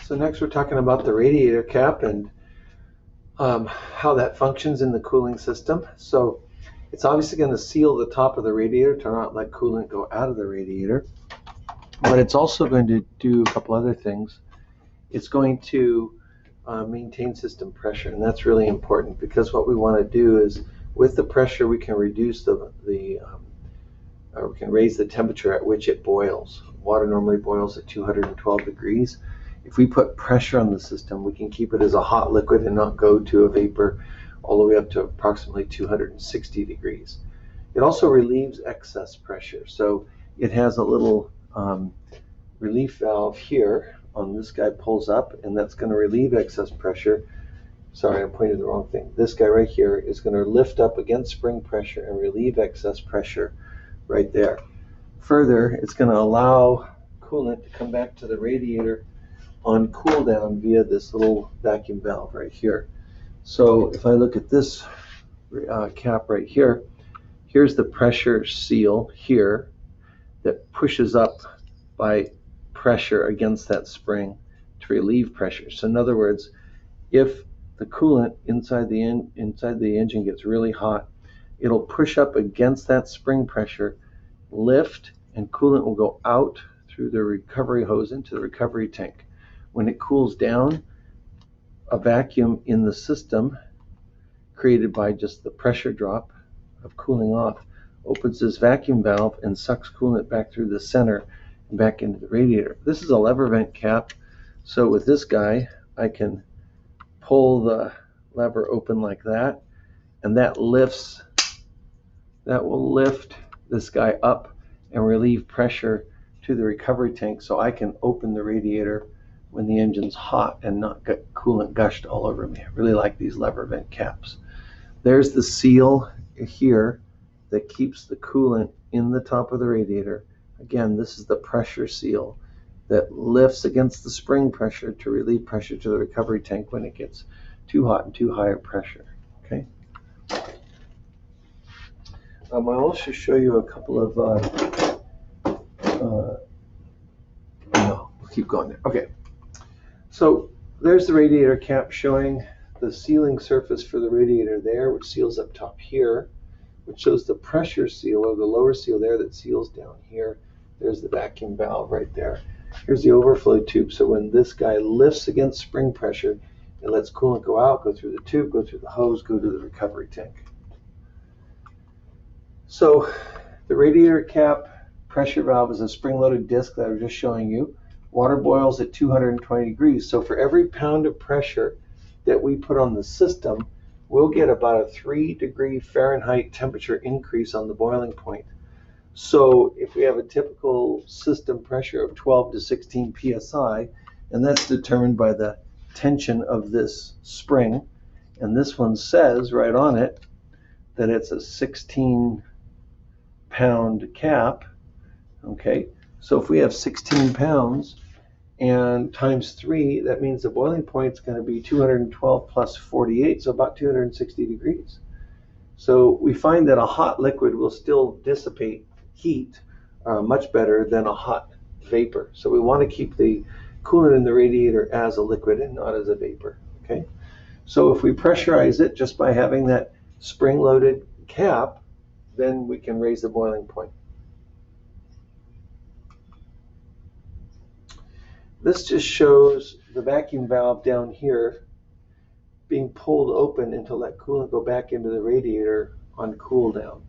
So next we're talking about the radiator cap and how that functions in the cooling system. So it's obviously going to seal the top of the radiator to not let coolant go out of the radiator. But it's also going to do a couple other things. It's going to maintain system pressure, and that's really important because what we want to do is with the pressure we can reduce or we can raise the temperature at which it boils. Water normally boils at 212 degrees. If we put pressure on the system, we can keep it as a hot liquid and not go to a vapor all the way up to approximately 260 degrees. It also relieves excess pressure. So it has a little relief valve here on this guy pulls up, and that's going to relieve excess pressure. Sorry, I pointed the wrong thing. This guy right here is going to lift up against spring pressure and relieve excess pressure right there. Further, it's going to allow coolant to come back to the radiator on cool down via this little vacuum valve right here. So if I look at this cap right here, here's the pressure seal here that pushes up by pressure against that spring to relieve pressure. So in other words, if the coolant inside the engine gets really hot, it'll push up against that spring pressure, lift, and coolant will go out through the recovery hose into the recovery tank. When it cools down, a vacuum in the system created by just the pressure drop of cooling off opens this vacuum valve and sucks coolant back through the center and back into the radiator. This is a lever vent cap, so with this guy I can pull the lever open like that, and that will lift this guy up and relieve pressure to the recovery tank, so I can open the radiator when the engine's hot and not get coolant gushed all over me. I really like these lever vent caps. There's the seal here that keeps the coolant in the top of the radiator. Again, this is the pressure seal that lifts against the spring pressure to relieve pressure to the recovery tank when it gets too hot and too high a pressure. Okay. I'll also show you a couple of no, we'll keep going there. Okay. So there's the radiator cap showing the sealing surface for the radiator there, which seals up top here, which shows the pressure seal or the lower seal there that seals down here. There's the vacuum valve right there. Here's the overflow tube. So when this guy lifts against spring pressure, it lets coolant go out, go through the tube, go through the hose, go to the recovery tank. So the radiator cap pressure valve is a spring-loaded disc that I was just showing you. Water boils at 220 degrees. So for every pound of pressure that we put on the system, we'll get about a 3-degree Fahrenheit temperature increase on the boiling point. So if we have a typical system pressure of 12 to 16 psi, and that's determined by the tension of this spring, and this one says right on it that it's a 16-pound cap. Okay, so if we have 16 pounds and times 3, that means the boiling point is going to be 212 plus 48, so about 260 degrees. So we find that a hot liquid will still dissipate heat much better than a hot vapor. So we want to keep the coolant in the radiator as a liquid and not as a vapor. Okay, so if we pressurize it just by having that spring-loaded cap, then we can raise the boiling point. This just shows the vacuum valve down here being pulled open and to let coolant go back into the radiator on cool down.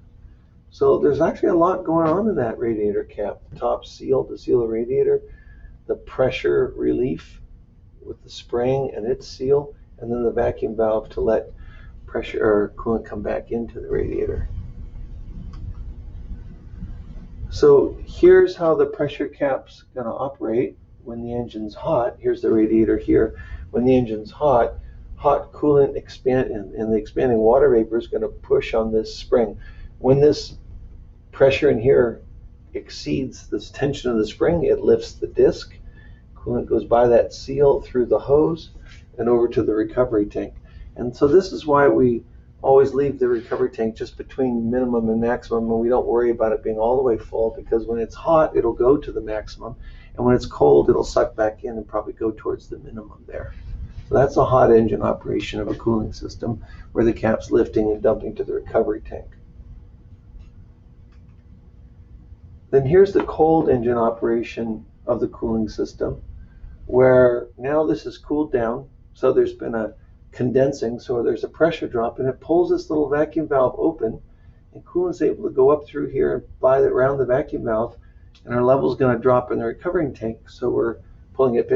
So there's actually a lot going on in that radiator cap. The top seal to seal the radiator, the pressure relief with the spring and its seal, and then the vacuum valve to let pressure or coolant come back into the radiator. So here's how the pressure cap's going to operate when the engine's hot. Here's the radiator here. When the engine's hot, hot coolant expand and the expanding water vapor is going to push on this spring. When this pressure in here exceeds this tension of the spring, it lifts the disc. Coolant goes by that seal through the hose and over to the recovery tank. And so this is why we always leave the recovery tank just between minimum and maximum, and we don't worry about it being all the way full, because when it's hot, it'll go to the maximum. and when it's cold, it'll suck back in and probably go towards the minimum there. So that's a hot engine operation of a cooling system where the cap's lifting and dumping to the recovery tank. Then here's the cold engine operation of the cooling system, where now this is cooled down, so there's been a condensing, so there's a pressure drop, and it pulls this little vacuum valve open, and coolant's able to go up through here and fly around the vacuum valve, and our level is going to drop in the recovering tank, so we're pulling it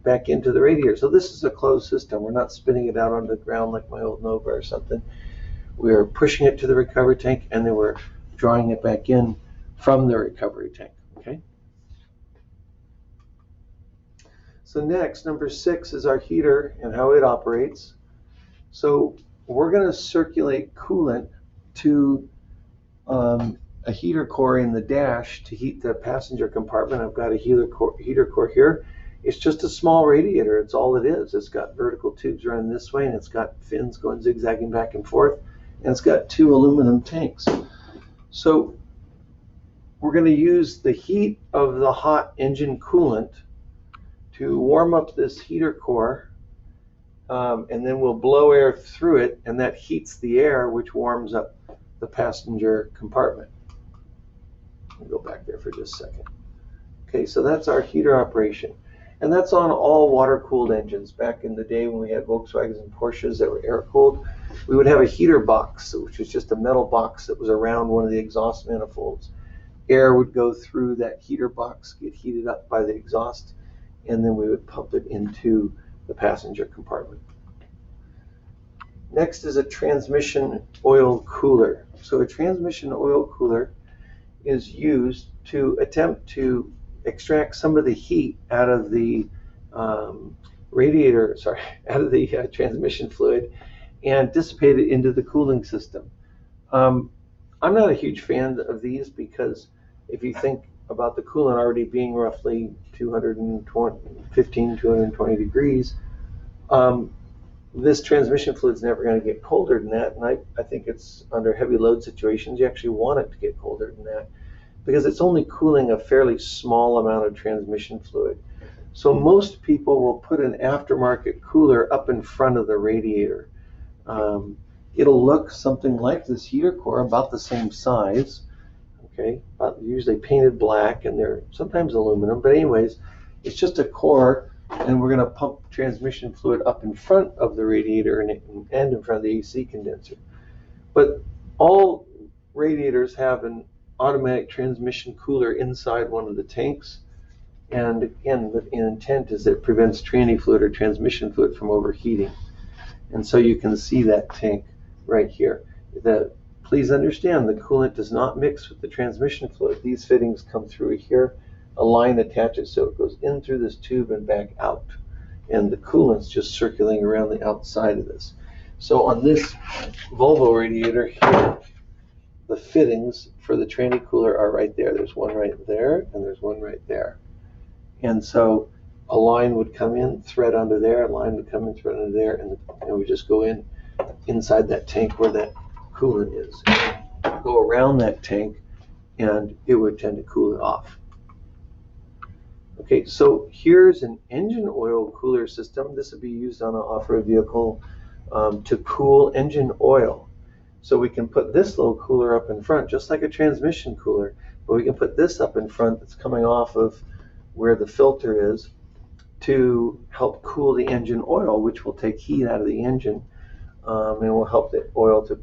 back into the radiator. So this is a closed system. We're not spinning it out onto the ground like my old Nova or something. We're pushing it to the recovery tank, and then we're drawing it back in from the recovery tank. Okay. So next, number 6 is our heater and how it operates. So we're going to circulate coolant to a heater core in the dash to heat the passenger compartment. I've got a heater core here. It's just a small radiator. It's all it is. It's got vertical tubes running this way, and it's got fins going zigzagging back and forth, and it's got 2 aluminum tanks. So we're going to use the heat of the hot engine coolant to warm up this heater core, and then we'll blow air through it, and that heats the air, which warms up the passenger compartment. I'll go back there for just a second. Okay, so that's our heater operation, and that's on all water-cooled engines. Back in the day when we had Volkswagens and Porsches that were air-cooled, we would have a heater box, which was just a metal box that was around one of the exhaust manifolds. Air would go through that heater box, get heated up by the exhaust, and then we would pump it into the passenger compartment. Next is a transmission oil cooler. So a transmission oil cooler is used to attempt to extract some of the heat out of the transmission fluid and dissipate it into the cooling system. I'm not a huge fan of these because if you think about the coolant already being roughly 220 degrees, this transmission fluid's never going to get colder than that, and I think it's under heavy load situations you actually want it to get colder than that because it's only cooling a fairly small amount of transmission fluid. So most people will put an aftermarket cooler up in front of the radiator. It'll look something like this heater core, about the same size. Okay, usually painted black, and they're sometimes aluminum, but anyways, it's just a core, and we're going to pump transmission fluid up in front of the radiator and in front of the AC condenser. But all radiators have an automatic transmission cooler inside one of the tanks, and again, the intent is that it prevents tranny fluid or transmission fluid from overheating. And so you can see that tank right here. Please understand, the coolant does not mix with the transmission fluid. These fittings come through here, a line attaches, so it goes in through this tube and back out. And the coolant's just circulating around the outside of this. So on this Volvo radiator here, the fittings for the tranny cooler are right there. There's one right there, and there's one right there. And so a line would come in, thread under there, a line would come in, thread under there, and we just go inside that tank where that coolant is. Go around that tank, and it would tend to cool it off. Okay, so here's an engine oil cooler system. This would be used on an off-road vehicle to cool engine oil. So we can put this little cooler up in front, just like a transmission cooler, but we can put this up in front that's coming off of where the filter is to help cool the engine oil, which will take heat out of the engine and will help the oil to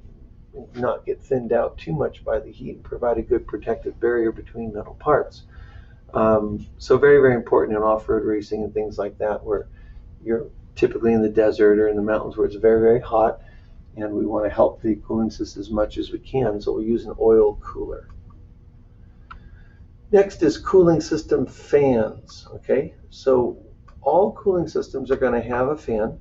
not get thinned out too much by the heat and provide a good protective barrier between metal parts. So very, very important in off-road racing and things like that, where you're typically in the desert or in the mountains where it's very, very hot, and we want to help the cooling system as much as we can, so we'll use an oil cooler. Next is cooling system fans. Okay, so all cooling systems are going to have a fan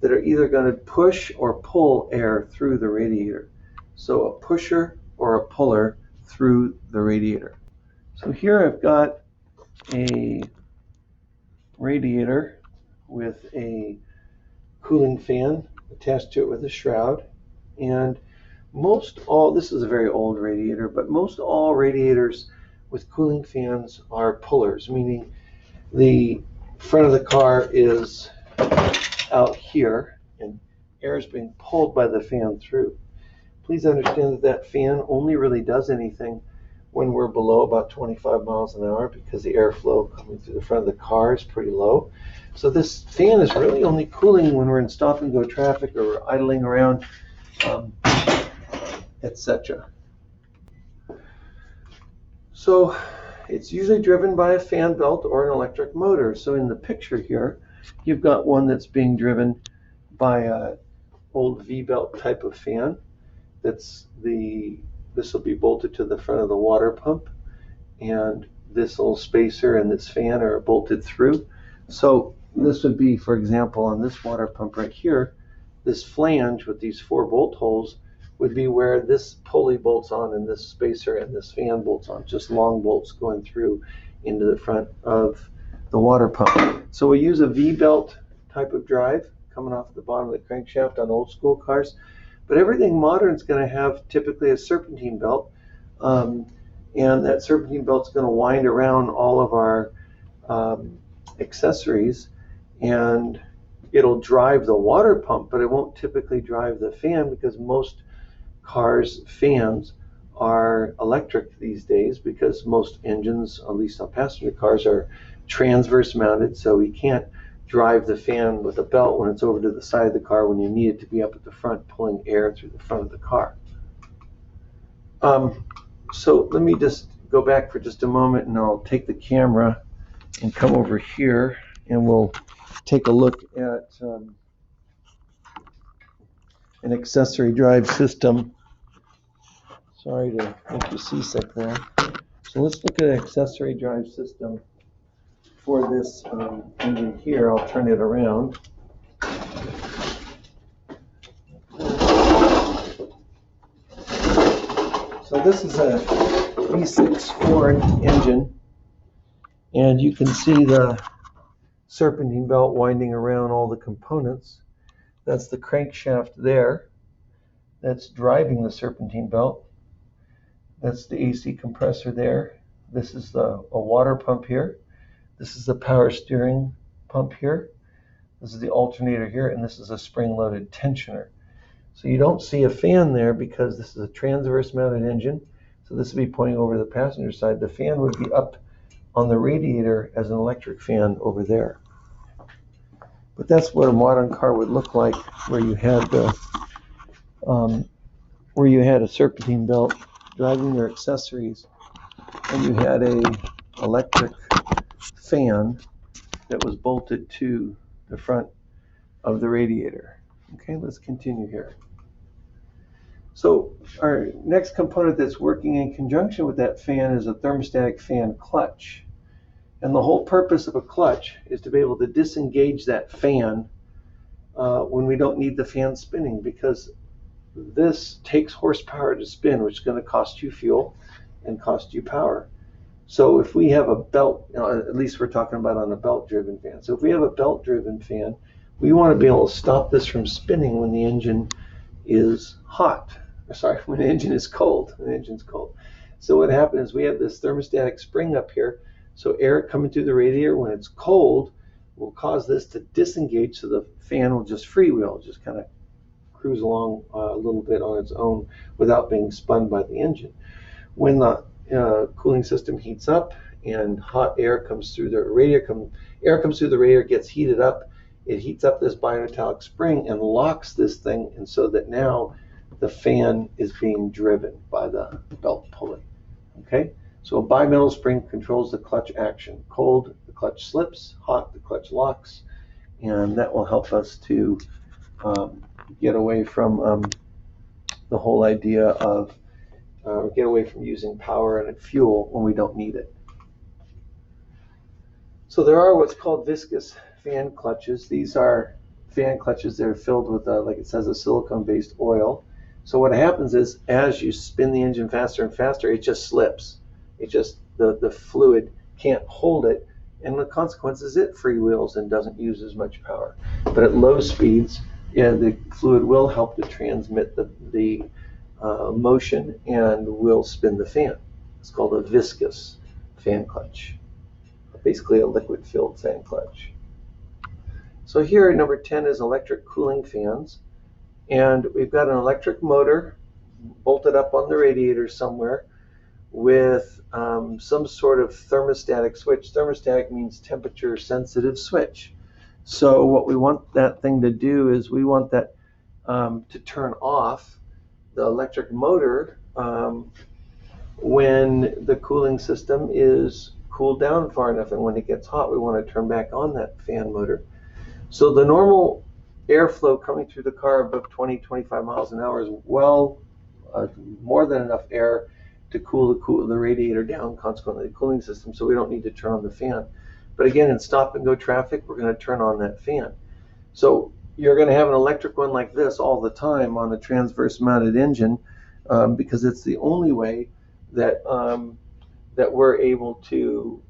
that are either going to push or pull air through the radiator. So a pusher or a puller through the radiator. So here I've got a radiator with a cooling fan attached to it with a shroud, and this is a very old radiator, but most all radiators with cooling fans are pullers, meaning The front of the car is out here, and air is being pulled by the fan through. Please understand that that fan only really does anything when we're below about 25 miles an hour, because the airflow coming through the front of the car is pretty low. So this fan is really only cooling when we're in stop and go traffic or we're idling around, etc. So it's usually driven by a fan belt or an electric motor. So in the picture here, you've got one that's being driven by an old V-belt type of fan. This will be bolted to the front of the water pump, and this little spacer and this fan are bolted through. So this would be, for example, on this water pump right here, this flange with these 4 bolt holes would be where this pulley bolts on and this spacer and this fan bolts on, just long bolts going through into the front of the water pump. So we use a V-belt type of drive coming off the bottom of the crankshaft on old school cars. But everything modern is going to have typically a serpentine belt, and that serpentine belt is going to wind around all of our accessories, and it'll drive the water pump, but it won't typically drive the fan, because most cars' fans are electric these days, because most engines, at least on passenger cars, are transverse mounted, so we can't drive the fan with a belt when it's over to the side of the car when you need it to be up at the front pulling air through the front of the car. So let me just go back for just a moment, and I'll take the camera and come over here, and we'll take a look at an accessory drive system. Sorry to make you seasick there. So let's look at an accessory drive system for this engine here. I'll turn it around. So this is a V6 Ford engine, and you can see the serpentine belt winding around all the components. That's the crankshaft there. That's driving the serpentine belt. That's the AC compressor there. This is a water pump here. This is the power steering pump here. This is the alternator here, and this is a spring-loaded tensioner. So you don't see a fan there because this is a transverse mounted engine. So this would be pointing over to the passenger side. The fan would be up on the radiator as an electric fan over there. But that's what a modern car would look like, where you had a serpentine belt driving their accessories, and you had a electric fan that was bolted to the front of the radiator. Okay, let's continue here. So our next component that's working in conjunction with that fan is a thermostatic fan clutch. And the whole purpose of a clutch is to be able to disengage that fan when we don't need the fan spinning, because this takes horsepower to spin, which is going to cost you fuel and cost you power. So if we have a belt, at least we're talking about on a belt-driven fan. So if we have a belt-driven fan, we want to be able to stop this from spinning when the engine is hot. Sorry, when the engine is cold. When the engine's cold. So what happens is we have this thermostatic spring up here. So air coming through the radiator when it's cold will cause this to disengage, so the fan will just freewheel, just kind of cruise along a little bit on its own without being spun by the engine. When the cooling system heats up and hot air comes through the radiator, air comes through the radiator, gets heated up, it heats up this bimetallic spring and locks this thing, and so that now the fan is being driven by the belt pulley. Okay, so a bimetal spring controls the clutch action. Cold, the clutch slips; hot, the clutch locks, and that will help us to get away from the whole idea of get away from using power and fuel when we don't need it. So there are what's called viscous fan clutches. These are fan clutches that are filled with, like it says, a silicone-based oil. So what happens is, as you spin the engine faster and faster, it just slips. It just, the fluid can't hold it, and the consequence is it freewheels and doesn't use as much power. But at low speeds, yeah, the fluid will help to transmit the motion and will spin the fan. It's called a viscous fan clutch. basically a liquid-filled fan clutch. So here, number 10 is electric cooling fans. And we've got an electric motor bolted up on the radiator somewhere with some sort of thermostatic switch. Thermostatic means temperature sensitive switch. So what we want that thing to do is we want that to turn off the electric motor when the cooling system is cooled down far enough, and when it gets hot we want to turn back on that fan motor. So the normal airflow coming through the car above 20-25 miles an hour is more than enough air to cool the radiator down, consequently the cooling system, so we don't need to turn on the fan. But again, in stop and go traffic, we're going to turn on that fan. So you're going to have an electric one like this all the time on a transverse mounted engine because it's the only way that that we're able to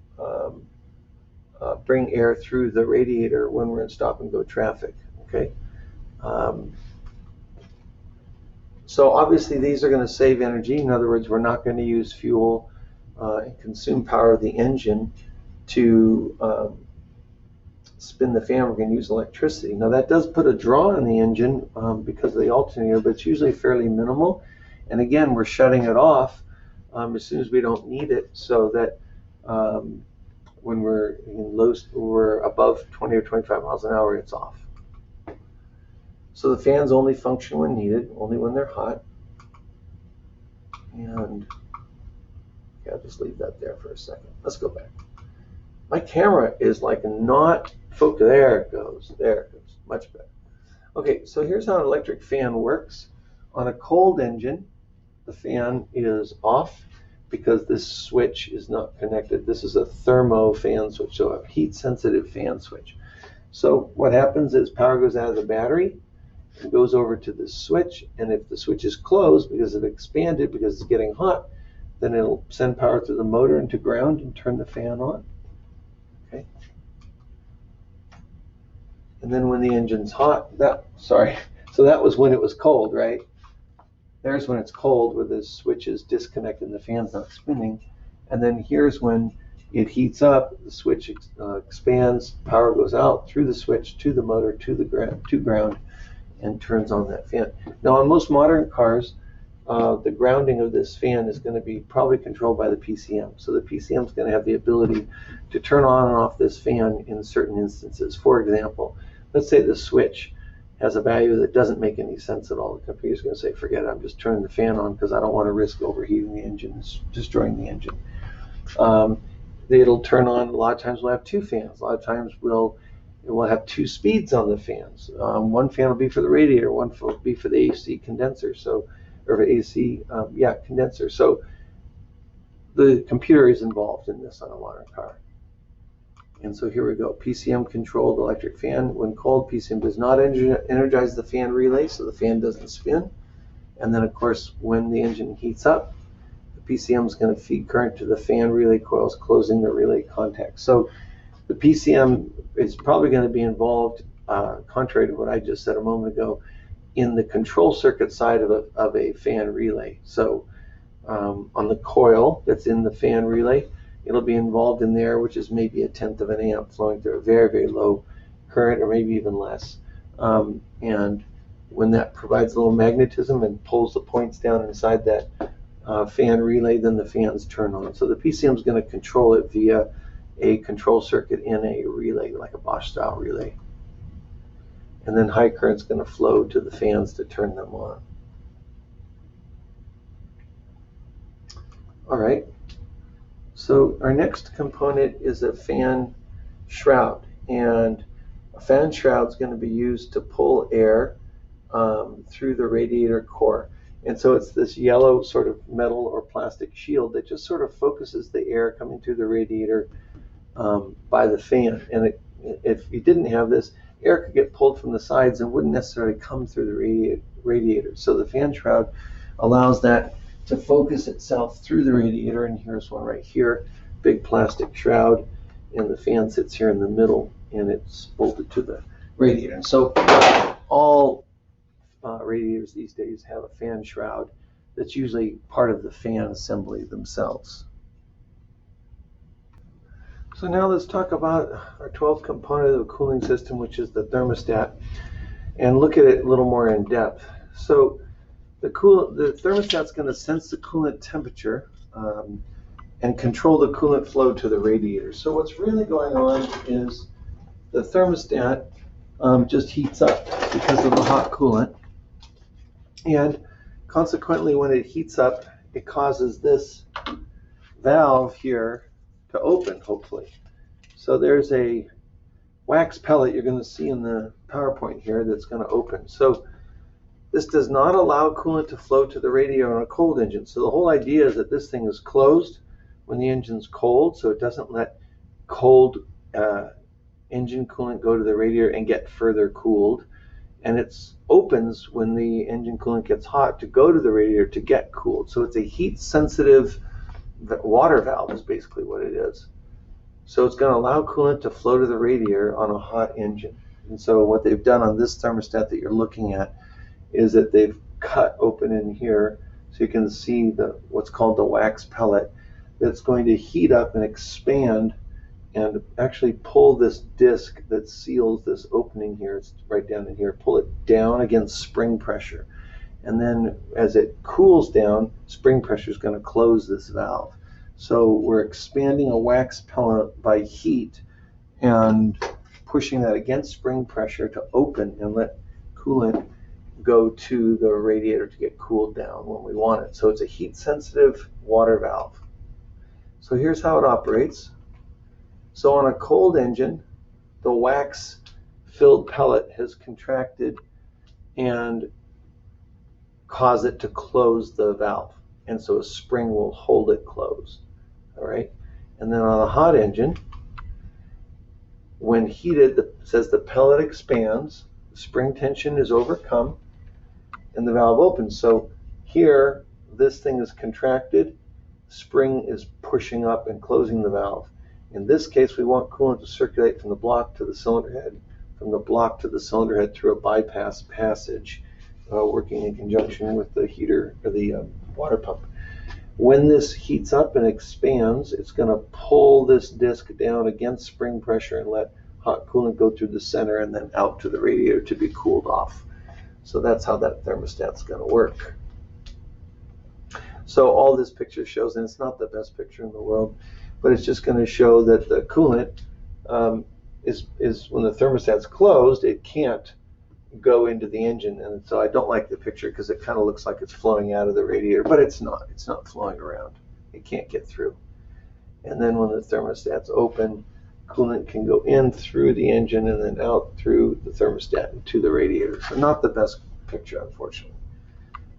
bring air through the radiator when we're in stop and go traffic. Okay. So obviously these are going to save energy. In other words, we're not going to use fuel and consume power of the engine to spin the fan. We're going to use electricity. Now that does put a draw on the engine because of the alternator, but it's usually fairly minimal. And again, we're shutting it off as soon as we don't need it, so that when we're above 20 or 25 miles an hour, it's off. So the fans only function when needed, only when they're hot. And yeah, I'll just leave that there for a second. Let's go back. My camera is like not focused. There it goes. There it goes. Much better. Okay, so here's how an electric fan works. On a cold engine, the fan is off because this switch is not connected. This is a thermo fan switch, so a heat-sensitive fan switch. So what happens is power goes out of the battery, it goes over to the switch, and if the switch is closed because it expanded because it's getting hot, then it'll send power through the motor into ground and turn the fan on. Okay. And then when the engine's hot, so that was when it was cold, right? There's when it's cold, where the switch is disconnected and the fan's not spinning. And then here's when it heats up, the switch expands, power goes out through the switch to the motor to ground, and turns on that fan. Now on most modern cars, the grounding of this fan is going to be probably controlled by the PCM. So the PCM is going to have the ability to turn on and off this fan in certain instances. For example, let's say the switch has a value that doesn't make any sense at all. The computer's going to say, forget it, I'm just turning the fan on because I don't want to risk overheating the engine, destroying the engine. It'll turn on, a lot of times we'll have two fans. A lot of times we'll have two speeds on the fans. One fan will be for the radiator, one will be for the AC condenser. So, or for AC, condenser. So the computer is involved in this on a modern car. And so here we go. PCM controlled electric fan. When cold, PCM does not energize the fan relay, so the fan doesn't spin. And then, of course, when the engine heats up, the PCM is going to feed current to the fan relay coils, closing the relay contact. So the PCM is probably going to be involved, contrary to what I just said a moment ago, in the control circuit side of a fan relay. So on the coil that's in the fan relay, it'll be involved in there, which is maybe 1/10 of an amp flowing through a very, very low current, or maybe even less. And when that provides a little magnetism and pulls the points down inside that fan relay, then the fans turn on. So the PCM is going to control it via a control circuit in a relay, like a Bosch style relay. And then high current is going to flow to the fans to turn them on. All right. So our next component is a fan shroud, and a fan shroud is going to be used to pull air through the radiator core. And so it's this yellow sort of metal or plastic shield that just sort of focuses the air coming through the radiator by the fan. And if you didn't have this, air could get pulled from the sides and wouldn't necessarily come through the radiator. So the fan shroud allows that to focus itself through the radiator. And here's one right here, big plastic shroud, and the fan sits here in the middle, and it's bolted to the radiator. And so all radiators these days have a fan shroud that's usually part of the fan assembly themselves. So So now let's talk about our 12th component of the cooling system, which is the thermostat, and look at it a little more in depth. So the thermostat's going to sense the coolant temperature and control the coolant flow to the radiator. So what's really going on is the thermostat just heats up because of the hot coolant, and consequently when it heats up, it causes this valve here to open, hopefully. So there's a wax pellet you're going to see in the PowerPoint here that's going to open. So this does not allow coolant to flow to the radiator on a cold engine. So the whole idea is that this thing is closed when the engine's cold, so it doesn't let cold engine coolant go to the radiator and get further cooled. And it opens when the engine coolant gets hot to go to the radiator to get cooled. So it's a heat-sensitive water valve is basically what it is. So it's going to allow coolant to flow to the radiator on a hot engine. And so what they've done on this thermostat that you're looking at is that they've cut open in here so you can see what's called the wax pellet that's going to heat up and expand and actually pull this disc that seals this opening here. It's right down in here. Pull it down against spring pressure. And then as it cools down, spring pressure is going to close this valve. So we're expanding a wax pellet by heat and pushing that against spring pressure to open and let coolant go to the radiator to get cooled down when we want it. So it's a heat-sensitive water valve. So here's how it operates. So on a cold engine, the wax-filled pellet has contracted and caused it to close the valve. And so a spring will hold it closed. All right. And then on a hot engine, when heated, it says the pellet expands, the spring tension is overcome, and the valve opens. So here, this thing is contracted, spring is pushing up and closing the valve. In this case, we want coolant to circulate from the block to the cylinder head, from the block to the cylinder head through a bypass passage, working in conjunction with the heater or the water pump. When this heats up and expands, it's going to pull this disc down against spring pressure and let hot coolant go through the center and then out to the radiator to be cooled off. So that's how that thermostat's going to work. So all this picture shows, and it's not the best picture in the world, but it's just going to show that the coolant is when the thermostat's closed, it can't go into the engine. And so I don't like the picture because it kind of looks like it's flowing out of the radiator, but it's not. It's not flowing around. It can't get through. And then when the thermostat's open, coolant can go in through the engine and then out through the thermostat and to the radiator. So not the best picture, unfortunately.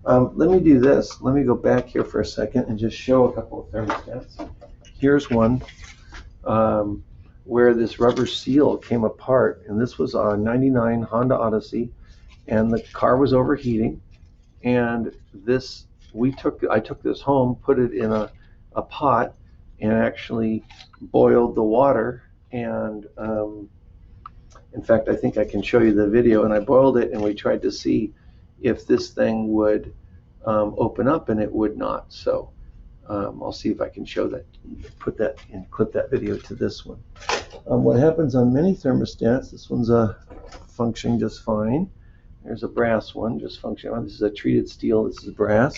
Let me do this. Let me go back here for a second and just show a couple of thermostats. Here's one where this rubber seal came apart, and this was a '99 Honda Odyssey, and the car was overheating, and I took this home, put it in a pot, and actually boiled the water, and in fact I think I can show you the video, and I boiled it and we tried to see if this thing would open up, and it would not. So I'll see if I can show that, put that and clip that video to this one. What happens on many thermostats, this one's functioning just fine. There's a brass one, just functioning. This is a treated steel, this is brass.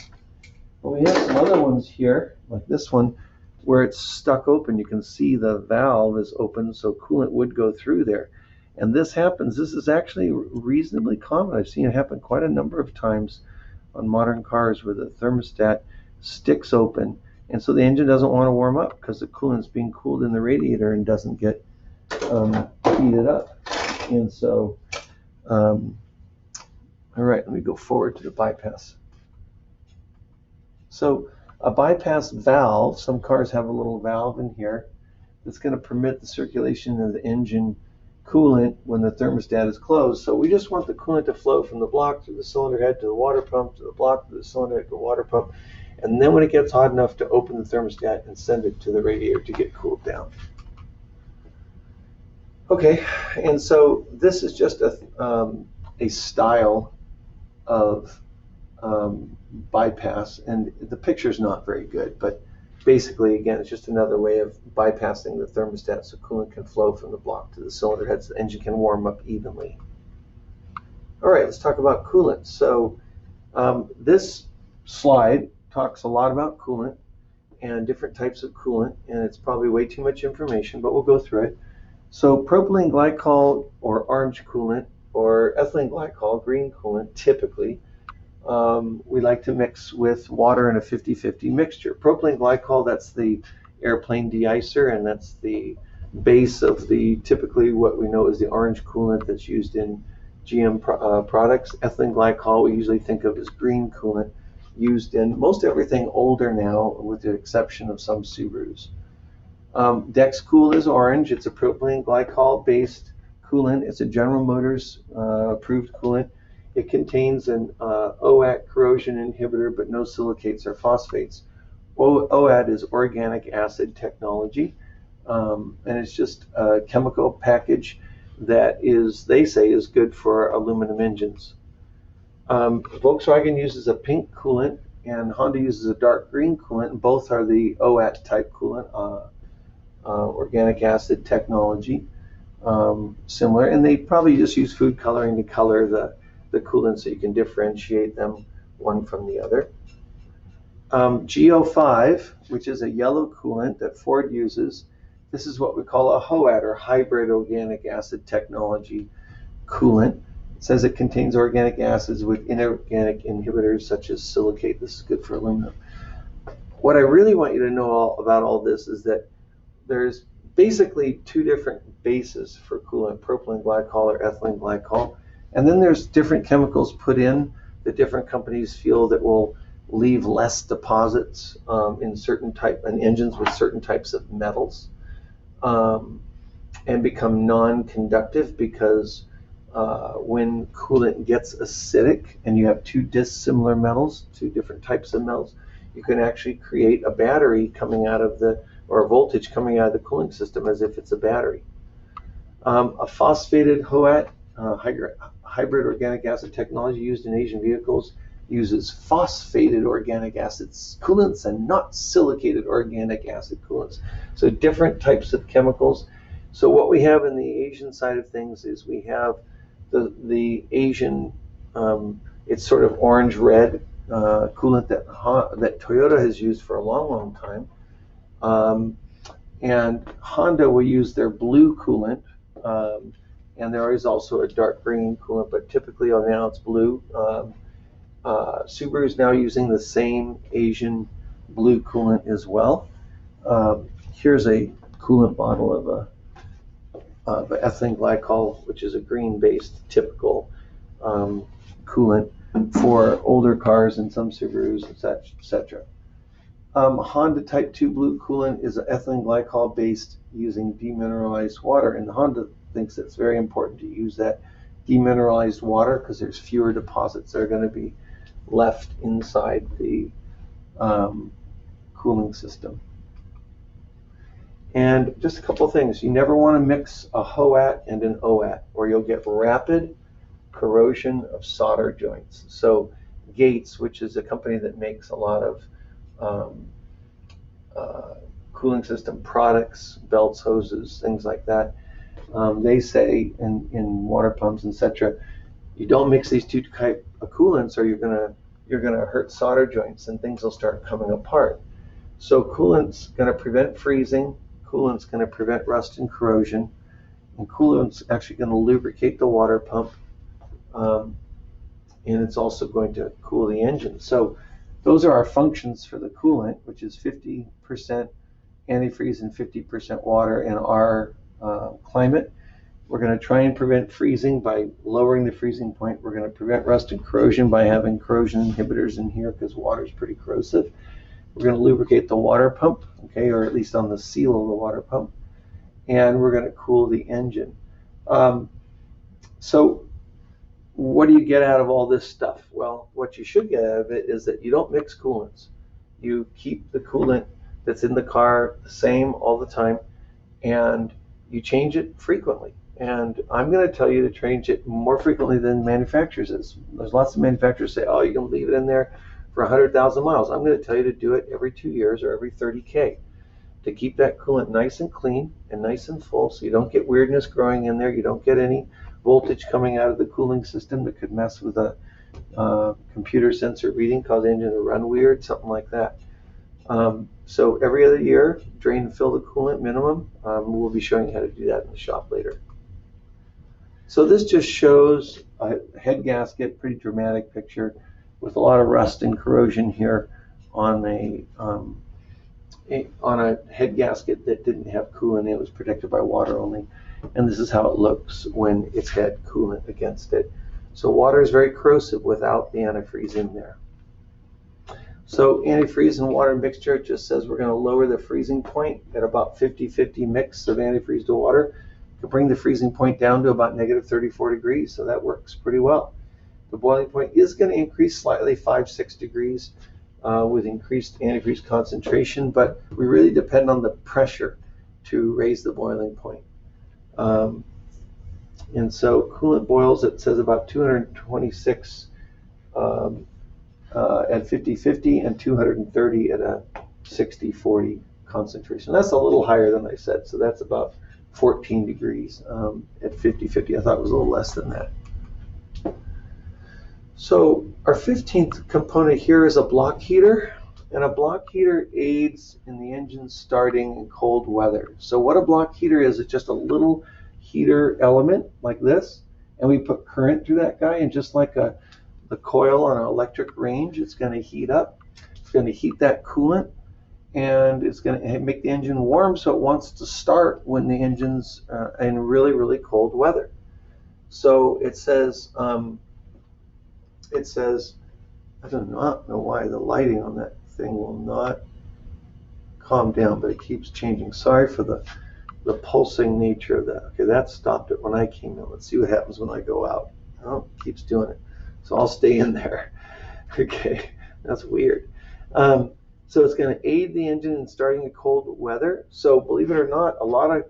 But we have some other ones here, like this one, where it's stuck open. You can see the valve is open, so coolant would go through there. And this happens, this is actually reasonably common. I've seen it happen quite a number of times on modern cars where the thermostat sticks open, and so the engine doesn't want to warm up because the coolant's being cooled in the radiator and doesn't get heated up. And so, all right, let me go forward to the bypass. So a bypass valve, some cars have a little valve in here that's going to permit the circulation of the engine coolant when the thermostat is closed. So we just want the coolant to flow from the block to the cylinder head to the water pump, to the block to the cylinder head to the water pump, and then when it gets hot enough to open the thermostat and send it to the radiator to get cooled down. Okay, and so this is just a style of bypass, and the picture's not very good, but basically, again, it's just another way of bypassing the thermostat so coolant can flow from the block to the cylinder head so the engine can warm up evenly. All right, let's talk about coolant. So this slide talks a lot about coolant and different types of coolant, and it's probably way too much information, but we'll go through it. So propylene glycol, or orange coolant, or ethylene glycol, green coolant, typically, we like to mix with water in a 50-50 mixture. Propylene glycol, that's the airplane de-icer, and that's the base of the typically what we know is the orange coolant that's used in GM products. Ethylene glycol we usually think of as green coolant, used in most everything older now, with the exception of some Subarus. Dexcool is orange. It's a propylene glycol based coolant. It's a General Motors approved coolant. It contains an OAT corrosion inhibitor, but no silicates or phosphates. OAT is organic acid technology, and it's just a chemical package that is, they say, is good for aluminum engines. Volkswagen uses a pink coolant, and Honda uses a dark green coolant, and both are the OAT type coolant, organic acid technology, similar, and they probably just use food coloring to color the coolant so you can differentiate them one from the other. GO5, which is a yellow coolant that Ford uses, this is what we call a HOAT, or hybrid organic acid technology coolant. It says it contains organic acids with inorganic inhibitors such as silicate. This is good for aluminum. What I really want you to know about all this is that there's basically two different bases for coolant, propylene glycol or ethylene glycol. And then there's different chemicals put in that different companies feel that will leave less deposits in engines with certain types of metals, and become non-conductive, because when coolant gets acidic and you have two dissimilar metals, two different types of metals, you can actually create a battery coming out of or a voltage coming out of the cooling system as if it's a battery. A phosphated HOAT, hybrid organic acid technology used in Asian vehicles, uses phosphated organic acids coolants and not silicated organic acid coolants. So different types of chemicals. So what we have in the Asian side of things is we have the Asian, it's sort of orange-red coolant that Toyota has used for a long, long time. And Honda will use their blue coolant, and there is also a dark green coolant, but typically now it's blue. Subaru is now using the same Asian blue coolant as well. Here's a coolant bottle of ethylene glycol, which is a green-based typical coolant for older cars and some Subarus, etc. Honda Type 2 blue coolant is an ethylene glycol based using demineralized water, and Honda thinks it's very important to use that demineralized water because there's fewer deposits that are going to be left inside the cooling system. And just a couple things. You never want to mix a HOAT and an OAT, or you'll get rapid corrosion of solder joints. So Gates, which is a company that makes a lot of cooling system products, belts, hoses, things like that, they say in water pumps, etc., you don't mix these two types of coolants, or you're gonna hurt solder joints and things will start coming apart. So coolant's going to prevent freezing, coolant's going to prevent rust and corrosion, and coolant's actually going to lubricate the water pump, and it's also going to cool the engine. So those are our functions for the coolant, which is 50% antifreeze and 50% water in our climate. We're going to try and prevent freezing by lowering the freezing point. We're going to prevent rust and corrosion by having corrosion inhibitors in here because water is pretty corrosive. We're going to lubricate the water pump, okay, or at least on the seal of the water pump. And we're going to cool the engine. So what do you get out of all this stuff? Well, what you should get out of it is that you don't mix coolants. You keep the coolant that's in the car the same all the time, and you change it frequently. And I'm going to tell you to change it more frequently than manufacturers is. There's lots of manufacturers say, oh, you can leave it in there for 100,000 miles. I'm going to tell you to do it every 2 years or every 30K to keep that coolant nice and clean and nice and full, so you don't get weirdness growing in there. You don't get any voltage coming out of the cooling system that could mess with a computer sensor reading, cause the engine to run weird, something like that. So every other year, drain and fill the coolant minimum. We'll be showing you how to do that in the shop later. So this just shows a head gasket, pretty dramatic picture, with a lot of rust and corrosion here on a head gasket that didn't have coolant. It was protected by water only. And this is how it looks when it's had coolant against it. So water is very corrosive without the antifreeze in there. So antifreeze and water mixture, it just says we're going to lower the freezing point at about 50-50 mix of antifreeze to water to bring the freezing point down to about -34 degrees. So that works pretty well. The boiling point is going to increase slightly, 5-6 degrees with increased antifreeze concentration, but we really depend on the pressure to raise the boiling point. And so coolant boils, it says about 226 at 50-50 and 230 at a 60-40 concentration. That's a little higher than I said, so that's about 14 degrees at 50-50. I thought it was a little less than that. So our 15th component here is a block heater, and a block heater aids in the engine starting in cold weather. So what a block heater is, it's just a little heater element like this, and we put current through that guy, and just like the coil on an electric range, it's going to heat up. It's going to heat that coolant, and it's going to make the engine warm, so it wants to start when the engine's in really, really cold weather. So it says, I do not know why the lighting on that thing will not calm down, but it keeps changing. Sorry for the pulsing nature of that. Okay, that stopped it when I came in. Let's see what happens when I go out. Oh, it keeps doing it. So I'll stay in there. Okay, that's weird. So it's going to aid the engine in starting in cold weather. So believe it or not, a lot of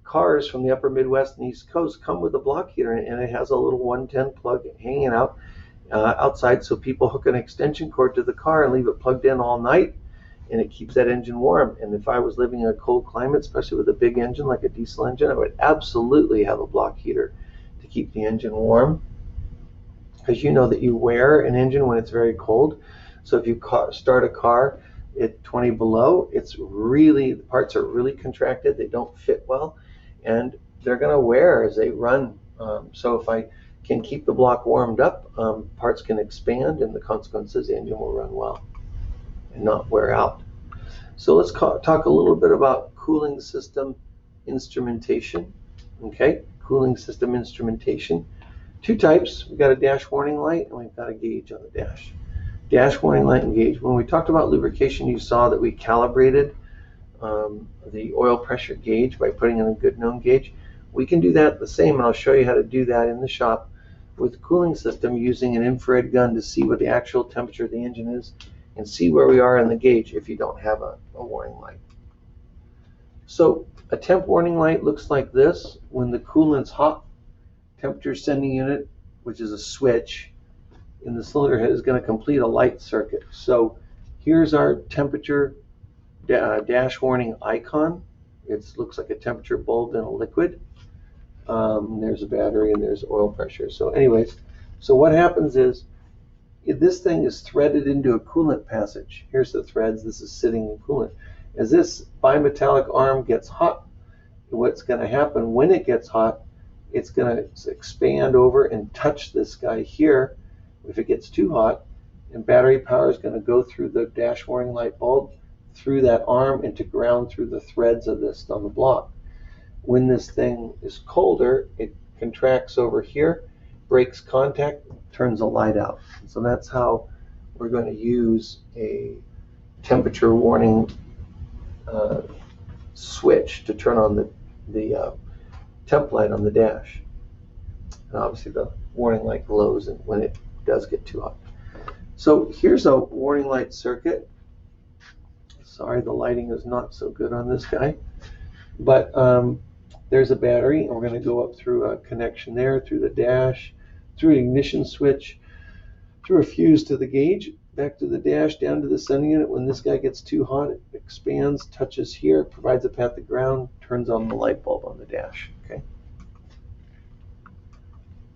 cars from the upper Midwest and East Coast come with a block heater, and it has a little 110 plug hanging out outside, so people hook an extension cord to the car and leave it plugged in all night, and it keeps that engine warm. And if I was living in a cold climate, especially with a big engine like a diesel engine, I would absolutely have a block heater to keep the engine warm, because you know that you wear an engine when it's very cold. So if you start a car at 20 below, the parts are really contracted, they don't fit well, and they're going to wear as they run. So if I can keep the block warmed up, parts can expand, and the consequence is the engine will run well and not wear out. So let's talk a little bit about cooling system instrumentation. Okay, cooling system instrumentation. Two types. We've got a dash warning light, and we've got a gauge on the dash. Dash warning light and gauge. When we talked about lubrication, you saw that we calibrated the oil pressure gauge by putting in a good known gauge. We can do that the same, and I'll show you how to do that in the shop with the cooling system using an infrared gun to see what the actual temperature of the engine is and see where we are in the gauge if you don't have a warning light. So a temp warning light looks like this. When the coolant's hot, temperature sending unit, which is a switch in the cylinder head, is going to complete a light circuit. So here's our temperature dash warning icon. It looks like a temperature bulb in a liquid. There's a battery and there's oil pressure. So anyways, so what happens is this thing is threaded into a coolant passage. Here's the threads. This is sitting in coolant. As this bimetallic arm gets hot, what's going to happen when it gets hot, it's going to expand over and touch this guy here. If it gets too hot, and battery power is going to go through the dash warning light bulb, through that arm, into ground through the threads of this on the block. When this thing is colder, it contracts over here, breaks contact, turns the light out. So that's how we're going to use a temperature warning switch to turn on the temp light on the dash. And obviously the warning light glows when it does get too hot. So here's a warning light circuit. Sorry, the lighting is not so good on this guy. But there's a battery, and we're going to go up through a connection there, through the dash, through an ignition switch, through a fuse to the gauge. back to the dash, down to the sending unit. When this guy gets too hot, it expands, touches here, provides a path to ground, turns on the light bulb on the dash. Okay.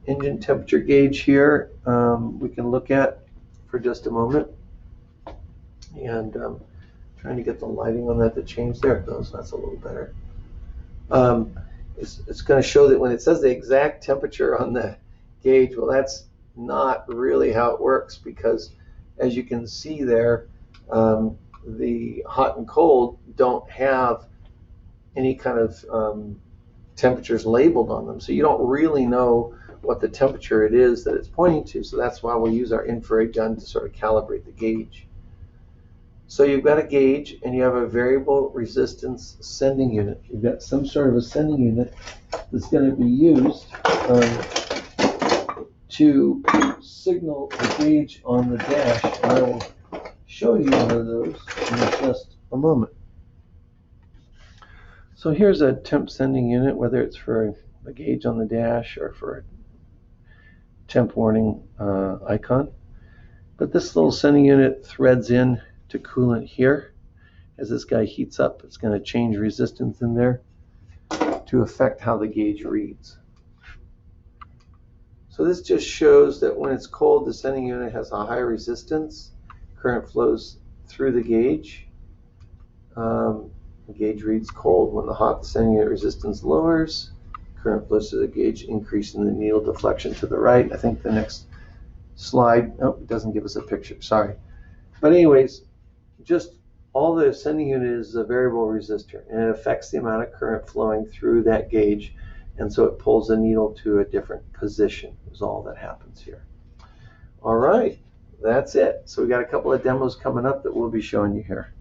Engine temperature gauge here we can look at for just a moment. And trying to get the lighting on that to change. There it goes. That's a little better. It's going to show that when it says the exact temperature on the gauge, well, that's not really how it works, because as you can see there, the hot and cold don't have any kind of temperatures labeled on them. So you don't really know what the temperature it is that it's pointing to. So that's why we'll use our infrared gun to sort of calibrate the gauge. So you've got a gauge and you have a variable resistance sending unit. You've got some sort of a sending unit that's going to be used to signal the gauge on the dash. And I will show you one of those in just a moment. So here's a temp sending unit, whether it's for a gauge on the dash or for a temp warning icon. But this little sending unit threads in to coolant here. As this guy heats up, it's going to change resistance in there to affect how the gauge reads. So this just shows that when it's cold, the sending unit has a high resistance. Current flows through the gauge. The gauge reads cold. When the hot, the sending unit resistance lowers. Current flows through the gauge, increasing the needle deflection to the right. I think the next slide, oh, it doesn't give us a picture, sorry. But anyways, just all the sending unit is a variable resistor, and it affects the amount of current flowing through that gauge, and so it pulls the needle to a different position is all that happens here. All right, that's it. So we got a couple of demos coming up that we'll be showing you here.